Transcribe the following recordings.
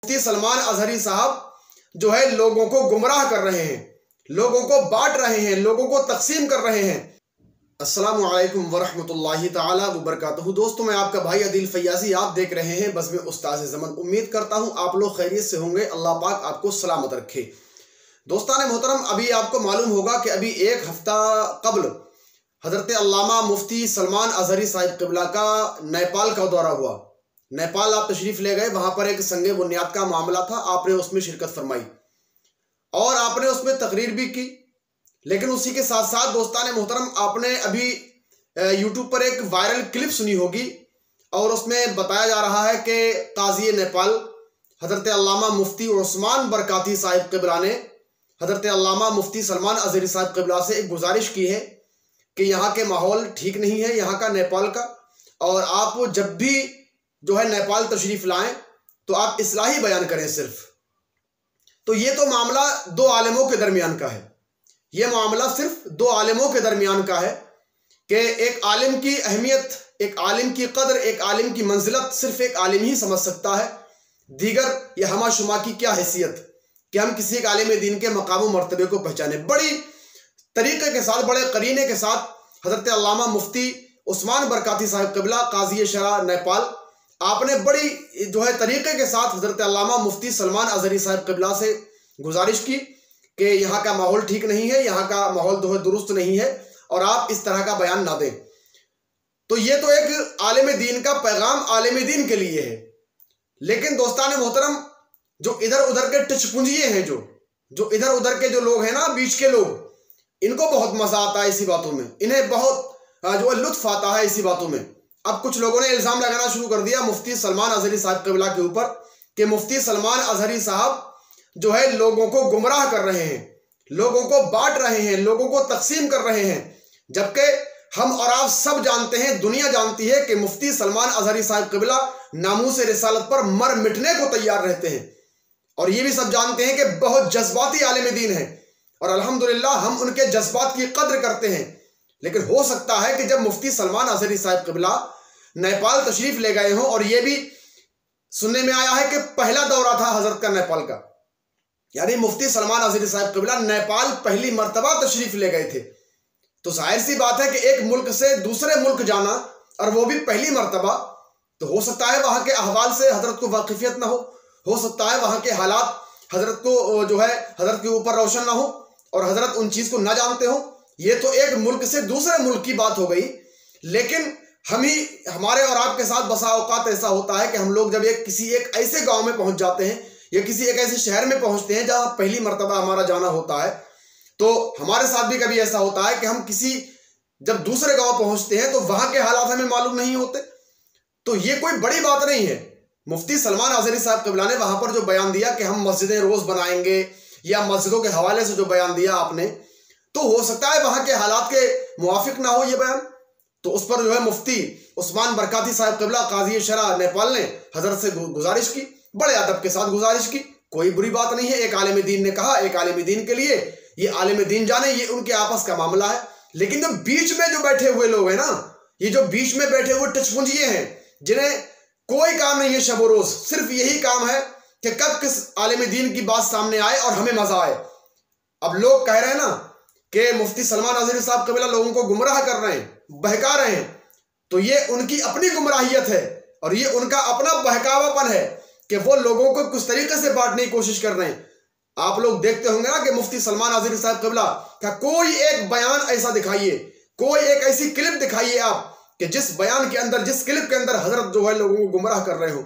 मुफ्ती सलमान अजहरी साहब जो है लोगों को गुमराह कर रहे हैं, लोगों को बांट रहे हैं, लोगों को तकसीम कर रहे हैं। अस्सलामु अलैकुम वरहमतुल्लाहि ताला वबरकातुहू। दोस्तों, मैं आपका भाई अदील फैयाजी, आप देख रहे हैं बज़्म उस्ताद ज़मान। उम्मीद करता हूं आप लोग खैरियत से होंगे। अल्लाह पाक आपको सलामत रखे। दोस्तान मोहतरम, अभी आपको मालूम होगा कि अभी एक हफ्ता कबल हज़रत अल्लामा मुफ्ती सलमान अजहरी साहिब क़िबला का नेपाल का दौरा हुआ। नेपाल आप तशरीफ़ ले गए, वहाँ पर एक संगे बुनियाद का मामला था, आपने उसमें शिरकत फरमाई और आपने उसमें तकरीर भी की। लेकिन उसी के साथ साथ दोस्तान मोहतरम, आपने अभी यूट्यूब पर एक वायरल क्लिप सुनी होगी और उसमें बताया जा रहा है कि काज़ी नेपाल हज़रत अल्लामा मुफ्ती उस्मान बरकाती साहिब क़िबला ने हज़रत अल्लामा मुफ्ती सलमान अजहरी साहिब क़िबला से एक गुजारिश की है कि यहाँ के माहौल ठीक नहीं है, यहाँ का नेपाल का, और आप जब भी जो है नेपाल तशरीफ़ लाएं तो आप इस्लाही बयान करें सिर्फ। तो ये तो मामला दो आलिमों के दरमियान का है, ये मामला सिर्फ दो आलिमों के दरमियान का है कि एक आलिम की अहमियत, एक आलिम की कदर, एक आलिम की मंजिलत सिर्फ एक आलिम ही समझ सकता है। दीगर या हमा शुमा की क्या हैसियत कि हम किसी एक आलिम दीन के मकाम मर्तबे को पहचाने। बड़ी तरीके के साथ, बड़े करीने के साथ हज़रत अल्लामा मुफ्ती उस्मान बरकाती साहिब क़िबला काज़ी शरा नेपाल, आपने बड़ी जो है तरीके के साथ हज़रत अल्लामा मुफ्ती सलमान अजहरी साहिब क़िबला से गुजारिश की कि यहाँ का माहौल ठीक नहीं है, यहाँ का माहौल जो है दुरुस्त नहीं है और आप इस तरह का बयान ना दें। तो ये तो एक आलिम दीन का पैगाम आलिम दीन के लिए है। लेकिन दोस्तान मोहतरम, जो इधर उधर के टचपुंजिये हैं, जो इधर उधर के जो लोग हैं ना, बीच के लोग, इनको बहुत मजा आता है इसी बातों में, इन्हें बहुत जो है लुत्फ आता है इसी बातों में। अब कुछ लोगों ने इल्ज़ाम लगाना शुरू कर दिया मुफ्ती सलमान अजहरी साहब क़िबला के ऊपर कि मुफ्ती सलमान अजहरी साहब जो है लोगों को गुमराह कर रहे हैं, लोगों को बांट रहे हैं, लोगों को तकसीम कर रहे हैं। जबकि हम और आप सब जानते हैं, दुनिया जानती है कि मुफ्ती सलमान अजहरी साहब क़िबला नामूस रिसालत पर मर मिटने को तैयार रहते हैं। और ये भी सब जानते हैं कि बहुत जज्बाती आलिम दीन है और अल्हम्दुलिल्लाह हम उनके जज्बात की कद्र करते हैं। लेकिन हो सकता है कि जब मुफ्ती सलमान अजहरी साहब क़िबला नेपाल तशरीफ ले गए हों, और ये भी सुनने में आया है कि पहला दौरा था हजरत का नेपाल का, यानी मुफ्ती सलमान अजहरी साहब क़िबला नेपाल पहली मर्तबा तशरीफ ले गए थे। तो जाहिर सी बात है कि एक मुल्क से दूसरे मुल्क जाना, और वो भी पहली मर्तबा, तो हो सकता है वहां के अहवाल से हजरत को वाकिफियत ना हो सकता है वहां के हालात हजरत को जो है हजरत के ऊपर रोशन ना हो और हजरत उन चीज को ना जानते हो। ये तो एक मुल्क से दूसरे मुल्क की बात हो गई। लेकिन हमारे और आपके साथ बसा औकात ऐसा होता है कि हम लोग जब किसी एक ऐसे गांव में पहुंच जाते हैं या किसी एक ऐसे शहर में पहुंचते हैं जहां पहली मर्तबा हमारा जाना होता है, तो हमारे साथ भी कभी ऐसा होता है कि हम जब दूसरे गांव पहुंचते हैं तो वहां के हालात हमें मालूम नहीं होते। तो ये कोई बड़ी बात नहीं है। मुफ्ती सलमान अजहरी साहब क़िबला ने वहां पर जो बयान दिया कि हम मस्जिदें रोज बनाएंगे, या मस्जिदों के हवाले से जो बयान दिया आपने, तो हो सकता है वहां के हालात के मुवाफिक ना हो ये बयान। तो उस पर जो है मुफ्ती उस्मान बरकाती साहब क़िबला काज़ी शरा नेपाल ने हजरत से गुजारिश की, बड़े अदब के साथ गुजारिश की। कोई बुरी बात नहीं है, एक आलिम दीन ने कहा, एक आलिम दीन के लिए, ये आलिम दीन जाने, ये उनके आपस का मामला है। लेकिन जो बीच में जो बैठे हुए लोग हैं ना, ये जो बीच में बैठे हुए टचपुंजिये हैं, जिन्हें कोई काम नहीं है शब रोज, सिर्फ यही काम है कि कब किस आलिम दीन की बात सामने आए और हमें मजा आए। अब लोग कह रहे हैं ना कि मुफ्ती सलमान अजहरी साहब क़िबला लोगों को गुमराह कर रहे हैं, बहका रहे हैं, तो ये उनकी अपनी गुमराहियत है और ये उनका अपना बहकावापन है कि वो लोगों को किस तरीके से बांटने की कोशिश कर रहे हैं। आप लोग देखते होंगे ना कि मुफ्ती सलमान अजहरी साहब क़िबला का कोई एक बयान ऐसा दिखाइए, कोई एक ऐसी क्लिप दिखाइए आप कि जिस बयान के अंदर, जिस क्लिप के अंदर हजरत जो है लोगों को गुमराह कर रहे हो।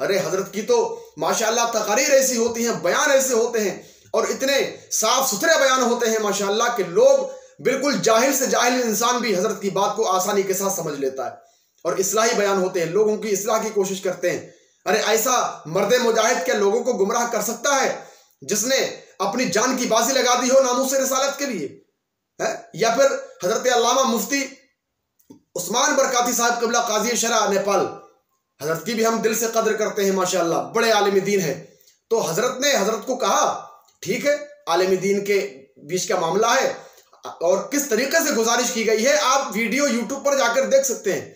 अरे हजरत की तो माशाअल्लाह तकारीर ऐसी होती हैं, बयान ऐसे होते हैं और इतने साफ सुथरे बयान होते हैं माशाअल्लाह कि लोग, बिल्कुल जाहिल से जाहिल इंसान भी हजरत की बात को आसानी के साथ समझ लेता है। और इस्लाही बयान होते हैं, लोगों की इस्लाह की कोशिश करते हैं। अरे ऐसा मर्द मुजाहिद क्या लोगों को गुमराह कर सकता है जिसने अपनी जान की बाजी लगा दी हो नामूस रिसालत के लिए है? या फिर हजरत अल्लामा मुफ्ती उस्मान बरकाती साहब क़िबला काज़ी शरा नेपाल, हजरत की भी हम दिल से कदर करते हैं माशाअल्लाह, बड़े आलिम दीन है। तो हजरत ने हजरत को कहा ठीक है, आलिम दीन के बीच का मामला है, और किस तरीके से गुजारिश की गई है आप वीडियो यूट्यूब पर जाकर देख सकते हैं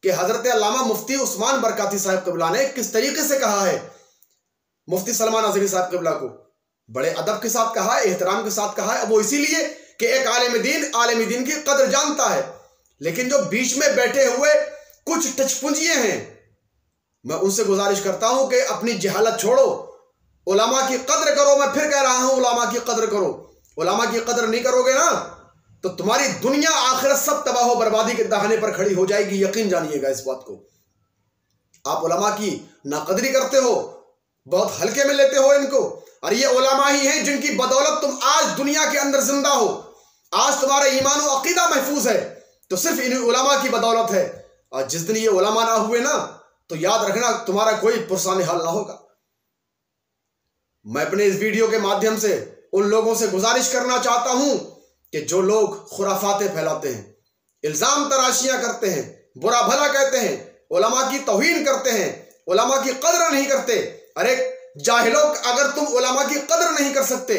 कि हजरत अल्लामा मुफ्ती उस्मान बरकाती साहब क़िबला ने किस तरीके से कहा है मुफ्ती सलमान अज़हरी साहब क़िबला को बड़े अदब के साथ कहा है, एहतराम के साथ कहा है। वो इसीलिए कि एक आलिम दीन की कदर जानता है। लेकिन जो बीच में बैठे हुए कुछ टचपुंजिए हैं, मैं उनसे गुजारिश करता हूं कि अपनी जहालत छोड़ो, उलमा की कदर करो। मैं फिर कह रहा हूं, उलमा की कदर करो। उलमा की कदर नहीं करोगे ना तो तुम्हारी दुनिया आखिरत सब तबाह बर्बादी के दहाने पर खड़ी हो जाएगी। यकीन जानिएगा इस बात को। आप उलमा की नाकदरी करते हो, बहुत हल्के में लेते हो इनको, और ये उलमा ही हैं जिनकी बदौलत तुम आज दुनिया के अंदर जिंदा हो। आज तुम्हारा ईमान और अकीदा महफूज है तो सिर्फ इन उलमा की बदौलत है। और जिस दिन ये उलमा ना हुए ना तो याद रखना तुम्हारा कोई पुरसान हाल ना होगा। मैं अपने इस वीडियो के माध्यम से उन लोगों से गुजारिश करना चाहता हूं कि जो लोग खुराफाते फैलाते हैं, इल्जाम तराशियां करते हैं, बुरा भला कहते हैं, उलमा की तौहीन करते हैं, उलमा की कदर नहीं करते। अरे जाहिलों, अगर तुम उलमा की कदर नहीं कर सकते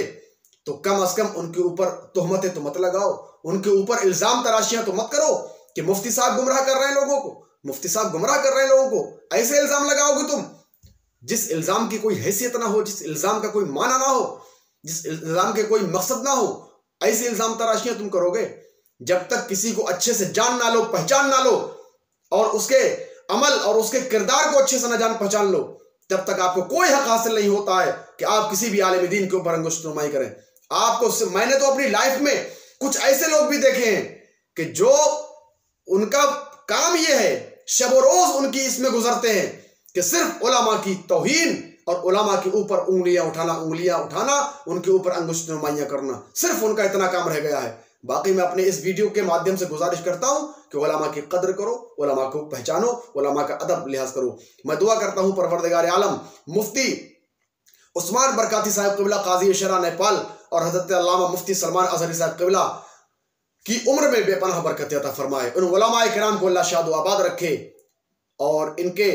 तो कम से कम उनके ऊपर तोहमतें तो मत लगाओ, उनके ऊपर इल्जाम तराशियां तो मत करो कि मुफ्ती साहब गुमराह कर रहे हैं लोगों को, मुफ्ती साहब गुमराह कर रहे हैं लोगों को। ऐसे इल्जाम लगाओगे तुम जिस इल्जाम की कोई हैसियत ना हो, जिस इल्जाम का कोई माना ना हो, जिस इल्जाम के कोई मकसद ना हो, ऐसे इल्जाम तराशियां तुम करोगे। जब तक किसी को अच्छे से जान ना लो, पहचान ना लो, और उसके अमल और उसके किरदार को अच्छे से ना जान पहचान लो, तब तक आपको कोई हक हासिल नहीं होता है कि आप किसी भी आलिम दीन के ऊपर अंगुश्तनुमाई करें। आपको, मैंने तो अपनी लाइफ में कुछ ऐसे लोग भी देखे हैं कि जो उनका काम यह है, शब रोज उनकी इसमें गुजरते हैं कि सिर्फ उलमा की तौहीन और उलमा के ऊपर उंगलियां उठाना, उनके ऊपर अंगुश्तनुमाइयां करना, सिर्फ उनका इतना काम रह गया है। बाकी मैं अपने इस वीडियो के माध्यम से गुजारिश करता हूं कि उलमा की कदर करो, उलमा को पहचानो, उलमा का अदब लिहाज करो। मैं दुआ करता हूं परवरदिगार आलम मुफ्ती उस्मान बरकाती साहब क़िबला काजी शरा नेपाल और हज़रत अल्लामा मुफ्ती सलमान अज़हरी साहब क़िबला की उम्र में बेपनाह बरकत अता फरमाए। उन उलमाए किराम को अल्लाह शाद आबाद रखे और इनके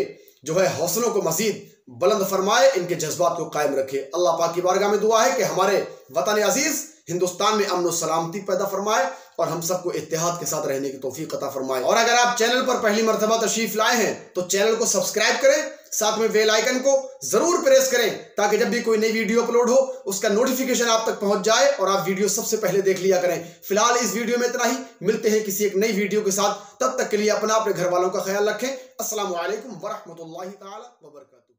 जो है हौसलों को मजीद बुलंद फरमाए, इनके जज्बात को कायम रखे। अल्लाह पाक की बारगाह में दुआ है कि हमारे वतन अजीज हिंदुस्तान में अमन और सलामती पैदा फरमाए और हम सबको इत्तेहाद के साथ रहने की तौफीक अता फरमाए। और अगर आप चैनल पर पहली मर्तबा तशरीफ लाए हैं तो चैनल को सब्सक्राइब करें, साथ में बेल आइकन को जरूर प्रेस करें ताकि जब भी कोई नई वीडियो अपलोड हो उसका नोटिफिकेशन आप तक पहुंच जाए और आप वीडियो सबसे पहले देख लिया करें। फिलहाल इस वीडियो में इतना ही, मिलते हैं किसी एक नई वीडियो के साथ। तब तक के लिए अपना, अपने घर वालों का ख्याल रखें। अस्सलामु अलैकुम वरहमतुल्लाहि ताला व बरकातुहू।